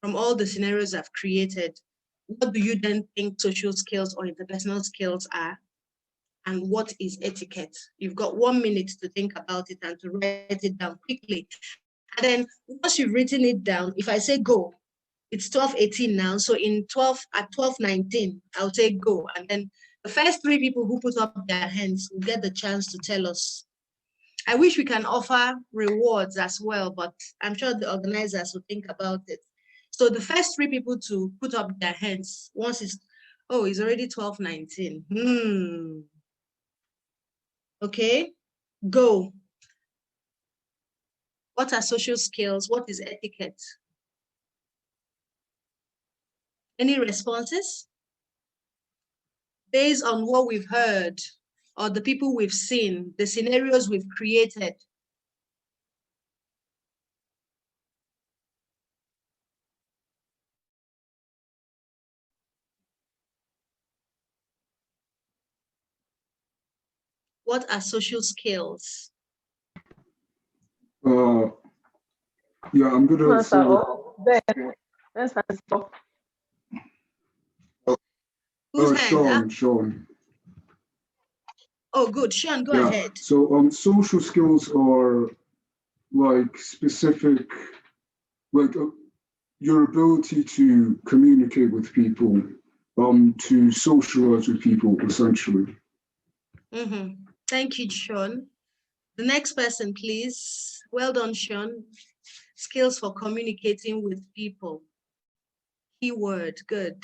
from all the scenarios I've created, what do you then think social skills or interpersonal skills are? And what is etiquette? You've got 1 minute to think about it and to write it down quickly. And then once you've written it down, if I say go, it's 12:18 now. So at 12:19, I'll say go. And then the first 3 people who put up their hands will get the chance to tell us. I wish we can offer rewards as well, but I'm sure the organizers will think about it. So the first 3 people to put up their hands, once it's already 12:19. Okay, go. What are social skills? What is etiquette? Any responses? Based on what we've heard, or the people we've seen, the scenarios we've created. What are social skills? Yeah, I'm gonna say Sean. Oh, good. Sean, go ahead. So social skills are like specific, like your ability to communicate with people, to socialize with people, essentially. Thank you, Sean. The next person, please. Well done, Sean. Skills for communicating with people. Keyword, good.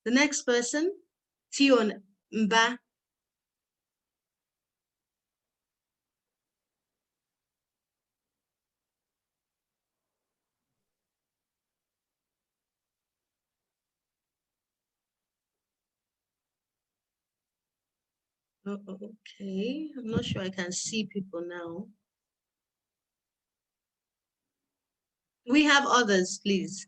The next person, Tion Mba. Okay, I'm not sure I can see people now. We have others, please.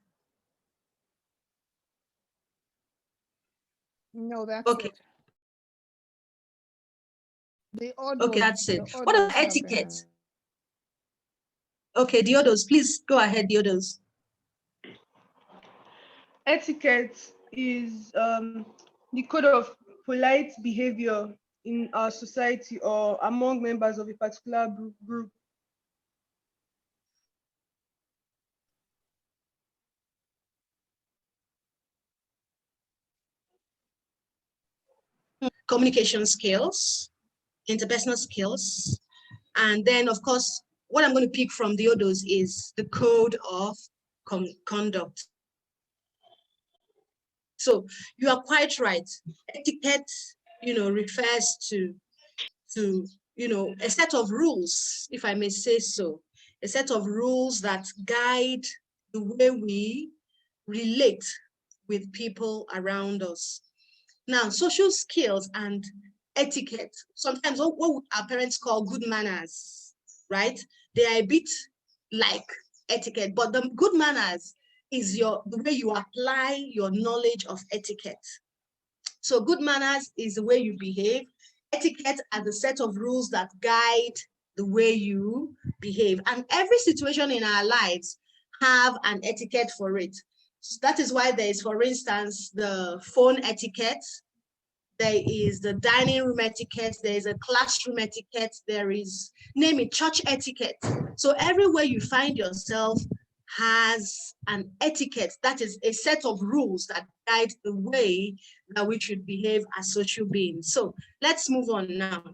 No, that's okay. It. Okay, that's it. What about etiquette? Okay, Diodos, please go ahead, Diodos. Etiquette is the code of polite behavior in our society or among members of a particular group. Communication skills, interpersonal skills, and then, of course, what I'm going to pick from the others is the code of conduct. So you are quite right. Etiquette, refers to a set of rules, if I may say so, a set of rules that guide the way we relate with people around us. Now, social skills and etiquette, sometimes what our parents call good manners, right? They are a bit like etiquette, but the good manners is the way you apply your knowledge of etiquette. So good manners is the way you behave. Etiquette are the set of rules that guide the way you behave. And every situation in our lives have an etiquette for it. So that is why there is, for instance, the phone etiquette, there is the dining room etiquette, there is a classroom etiquette, there is, name it, church etiquette. So everywhere you find yourself has an etiquette, that is a set of rules that guide the way that we should behave as social beings. So let's move on now.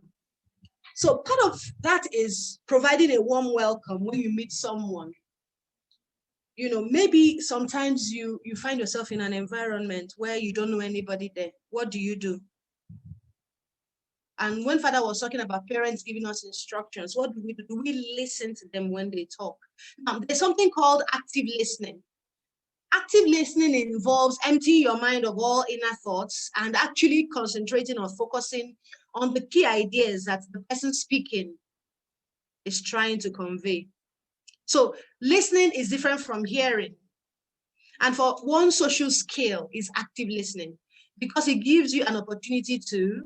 So part of that is providing a warm welcome when you meet someone. Maybe sometimes you find yourself in an environment where you don't know anybody there. What do? And when Father was talking about parents giving us instructions, what do we do? Do we listen to them when they talk? Now, there's something called active listening. Active listening involves emptying your mind of all inner thoughts and actually concentrating or focusing on the key ideas that the person speaking is trying to convey. So listening is different from hearing. And for one social skill is active listening, because it gives you an opportunity to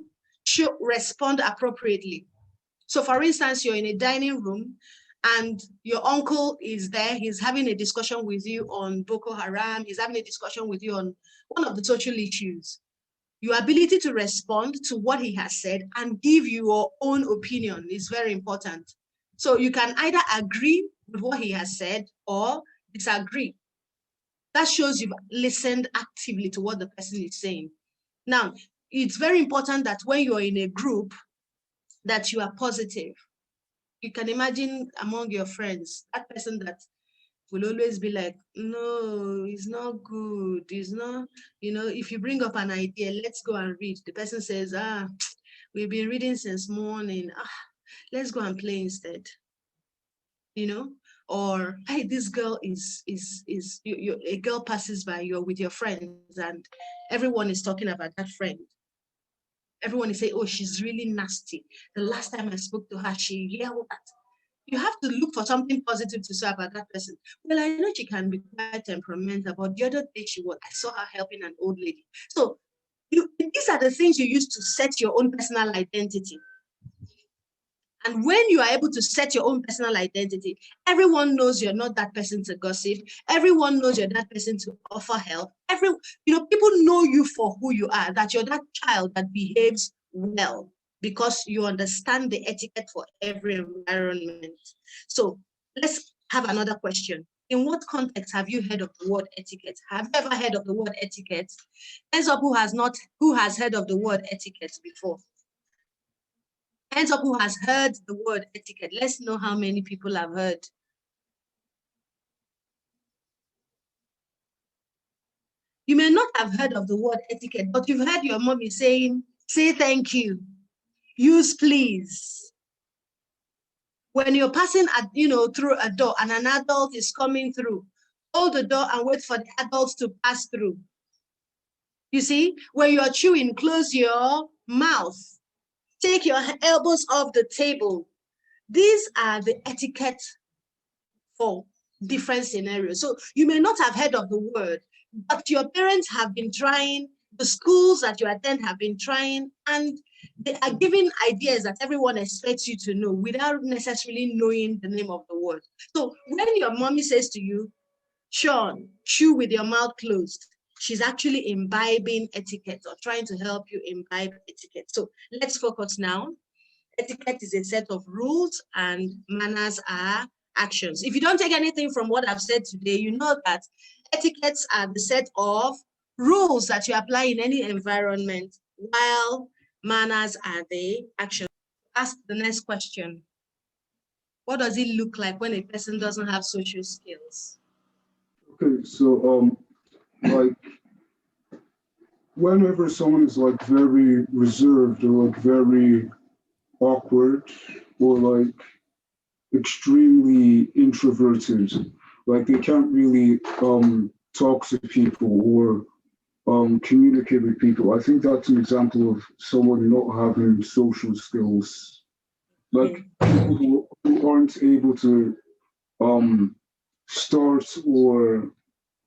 respond appropriately. So for instance, you're in a dining room and your uncle is there, he's having a discussion with you on Boko Haram, he's having a discussion with you on one of the social issues, your ability to respond to what he has said and give your own opinion is very important. So you can either agree with what he has said or disagree. That shows you've listened actively to what the person is saying. Now, it's very important that when you're in a group, that you are positive. You can imagine among your friends, that person that will always be like, no, it's not good. It's not, if you bring up an idea, let's go and read. The person says, we've been reading since morning. Let's go and play instead. Or hey, this girl is a girl passes by, you're with your friends and everyone is talking about that friend. Everyone is saying, oh, she's really nasty. The last time I spoke to her, she yelled at. You have to look for something positive to say about that person. Well, I know she can be quite temperamental, but the other day I saw her helping an old lady. So these are the things you use to set your own personal identity. And when you are able to set your own personal identity, everyone knows you're not that person to gossip. Everyone knows you're that person to offer help. People know you for who you are, that you're that child that behaves well because you understand the etiquette for every environment. So let's have another question. In what context have you heard of the word etiquette? Have you ever heard of the word etiquette? Hands up who has heard of the word etiquette before? Hands up who has heard the word etiquette. Let's know how many people have heard. You may not have heard of the word etiquette, but you've heard your mommy saying, say thank you, use please. When you're passing through a door and an adult is coming through, hold the door and wait for the adults to pass through. You see, when you're chewing, close your mouth. Take your elbows off the table. These are the etiquette for different scenarios. So you may not have heard of the word, but your parents have been trying, the schools that you attend have been trying, and they are giving ideas that everyone expects you to know without necessarily knowing the name of the word. So when your mommy says to you, Sean, chew with your mouth closed, she's actually imbibing etiquette or trying to help you imbibe etiquette. So let's focus now. Etiquette is a set of rules and manners are actions. If you don't take anything from what I've said today, you know that etiquettes are the set of rules that you apply in any environment, while manners are the actions. Ask the next question. What does it look like when a person doesn't have social skills? Okay, so like whenever someone is like very reserved or like very awkward or like extremely introverted, like they can't really talk to people or communicate with people. I think that's an example of someone not having social skills. Like people who aren't able to start or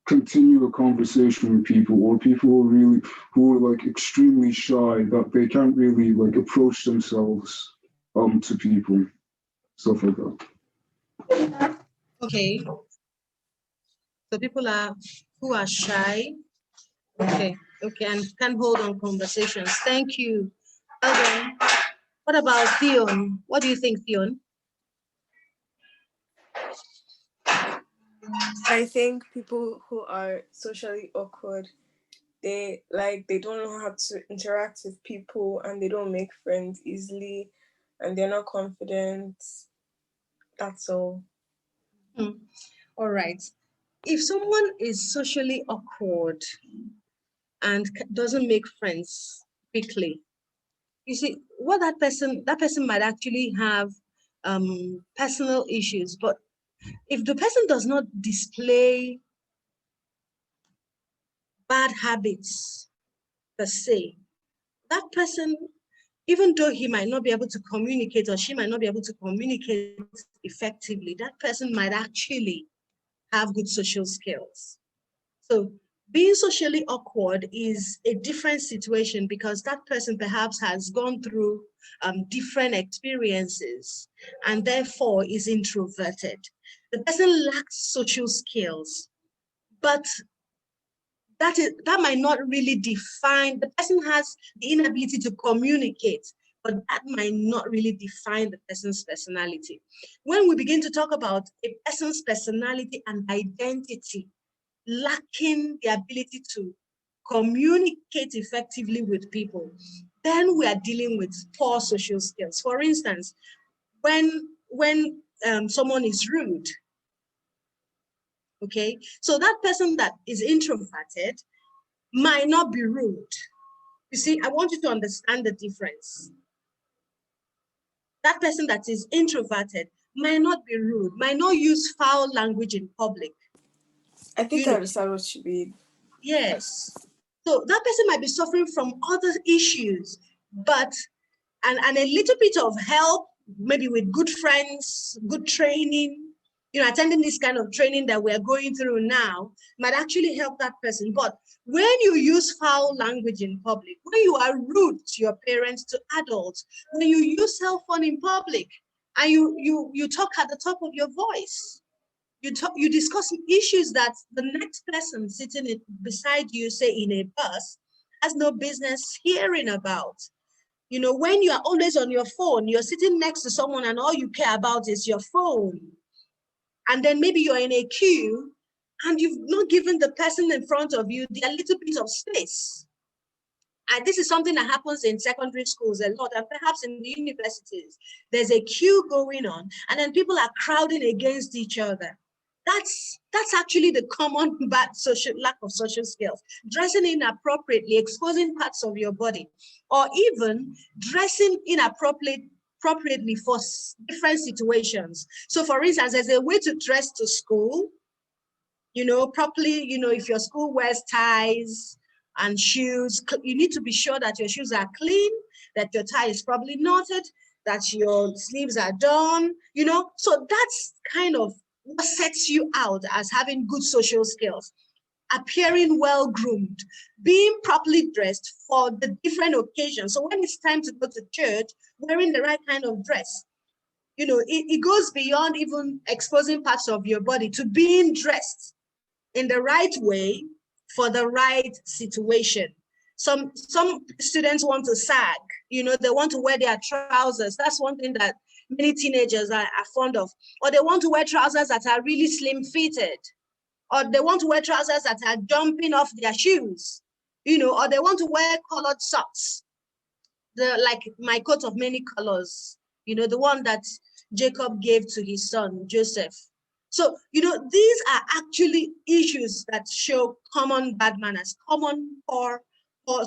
continue a conversation with people, or people who are like extremely shy, that they can't really like approach themselves to people, stuff like that. Okay, so people who are shy. Okay, and can hold on conversations. Thank you. Okay. What about Theon? What do you think, Theon? I think people who are socially awkward, they don't know how to interact with people and they don't make friends easily and they're not confident. That's all. All right. If someone is socially awkward and doesn't make friends quickly, you see, what that person might actually have personal issues, but if the person does not display bad habits per se, that person, even though he might not be able to communicate or she might not be able to communicate effectively, that person might actually have good social skills. So Being socially awkward is a different situation because that person perhaps has gone through different experiences and therefore is introverted. The person lacks social skills, but that might not really define, the person has the inability to communicate, but that might not really define the person's personality. When we begin to talk about a person's personality and identity lacking the ability to communicate effectively with people, then we are dealing with poor social skills. For instance, when someone is rude, okay, so that person that is introverted might not be rude. You see, I want you to understand the difference. That person that is introverted might not be rude, might not use foul language in public. I think I understand what you mean. Yes. So that person might be suffering from other issues, but and a little bit of help, maybe with good friends, good training, attending this kind of training that we're going through now might actually help that person. But when you use foul language in public, when you are rude to your parents, to adults, when you use cell phone in public, and you talk at the top of your voice, you discuss issues that the next person sitting beside you, say in a bus, has no business hearing about. When you are always on your phone, you're sitting next to someone and all you care about is your phone. And then maybe you're in a queue and you've not given the person in front of you their little bit of space. And this is something that happens in secondary schools a lot, and perhaps in the universities. There's a queue going on, and then people are crowding against each other. That's actually the common bad lack of social skills. Dressing inappropriately, exposing parts of your body, or even dressing inappropriately for different situations. So for instance, there's a way to dress to school, properly, if your school wears ties and shoes, you need to be sure that your shoes are clean, that your tie is probably knotted, that your sleeves are done, so that's kind of what sets you out as having good social skills. Appearing well-groomed, being properly dressed for the different occasions. So when it's time to go to church, wearing the right kind of dress. It goes beyond even exposing parts of your body to being dressed in the right way for the right situation. Some students want to sag, they want to wear their trousers. That's one thing that many teenagers are fond of. Or they want to wear trousers that are really slim fitted. Or they want to wear trousers that are jumping off their shoes, or they want to wear colored socks. Like my coat of many colors, the one that Jacob gave to his son, Joseph. So, these are actually issues that show common bad manners, common poor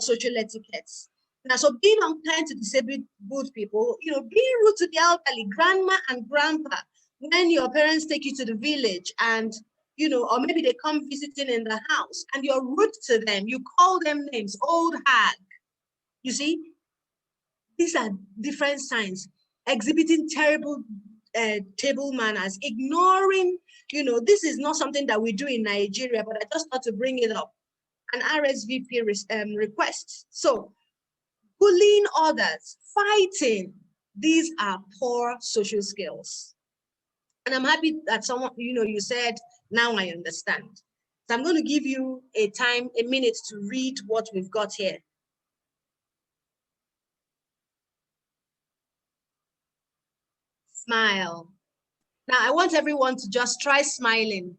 social etiquettes. Now, so being unkind to disabled people, being rude to the elderly, grandma and grandpa, when your parents take you to the village and, or maybe they come visiting in the house and you're rude to them, you call them names, old hag. You see, these are different signs. Exhibiting terrible table manners, ignoring, this is not something that we do in Nigeria, but I just thought to bring it up. An RSVP request. So bullying others, fighting, these are poor social skills. And I'm happy that someone, you said, now I understand. So I'm going to give you a minute to read what we've got here. Smile. Now I want everyone to just try smiling.